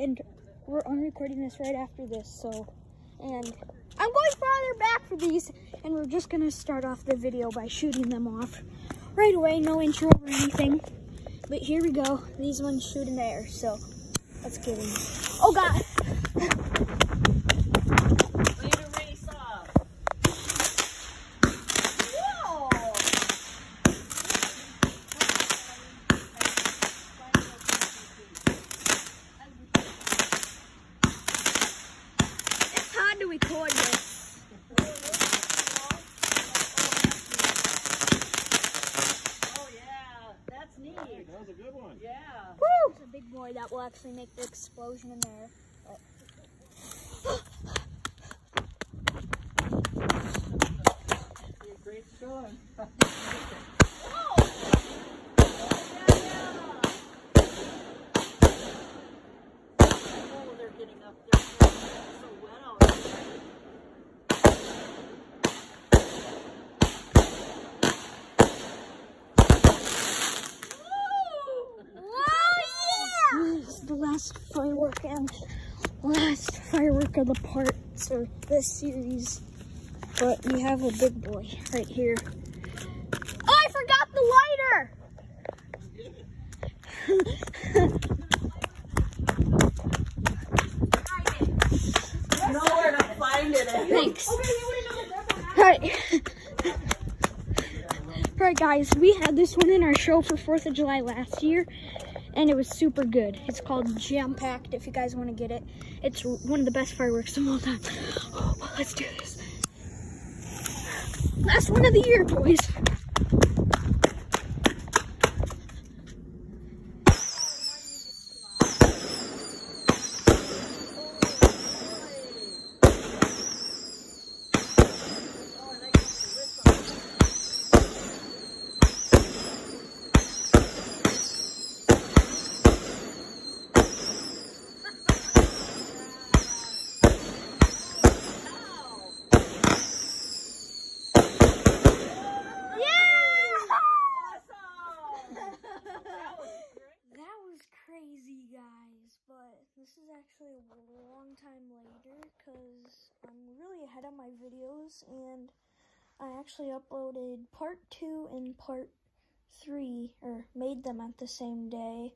and I'm recording this right after this, so, and I'm going farther back for these, and we're just gonna start off the video by shooting them off right away, no intro or anything, but here we go. These ones shoot in the air, so let's get in. Oh God! To record this. Oh yeah, that's neat. That was a good one. Yeah. Woo! It's a big boy that will actually make the explosion in there. Great shot. They're getting up there. It's so wet out there. This is the last firework and last firework of the parts or this series. But we have a big boy right here. Oh, I forgot the lighter! Nowhere to find it. Thanks. Alright. Alright guys, we had this one in our show for 4th of July last year, and it was super good. It's called Jam Packed, if you guys want to get it. It's one of the best fireworks of all time. Oh, let's do this. Last one of the year, boys. Crazy guys, but this is actually a long time later because I'm really ahead of my videos, and I actually uploaded part 2 and part 3, or made them at the same day,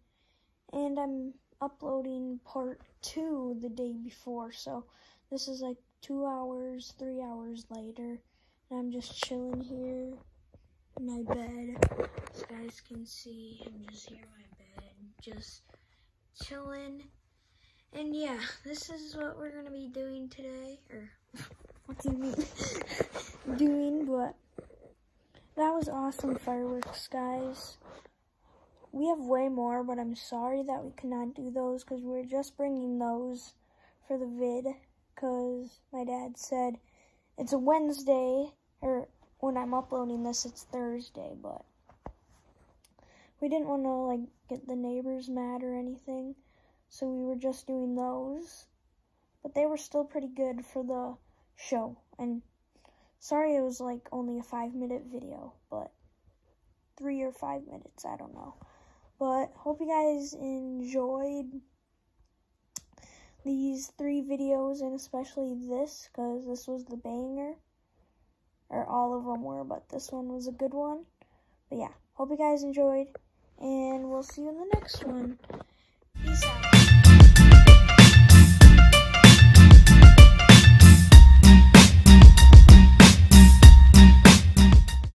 and I'm uploading part 2 the day before, so this is like 2 hours, 3 hours later, and I'm just chilling here in my bed. As you guys can see, I'm just here in my bed, just chilling. And yeah, this is what we're gonna be doing today, or what do you mean doing, but that was awesome fireworks, guys. We have way more, but I'm sorry that we could not do those because we're just bringing those for the vid because my dad said it's a Wednesday, or when I'm uploading this it's Thursday, but we didn't want to like get the neighbors mad or anything, so we were just doing those, but they were still pretty good for the show. And sorry it was like only a 5-minute video, but 3 or 5 minutes, I don't know. But hope you guys enjoyed these 3 videos, and especially this, because this was the banger, or all of them were, but this one was a good one. But yeah, hope you guys enjoyed, and we'll see you in the next one. Peace out.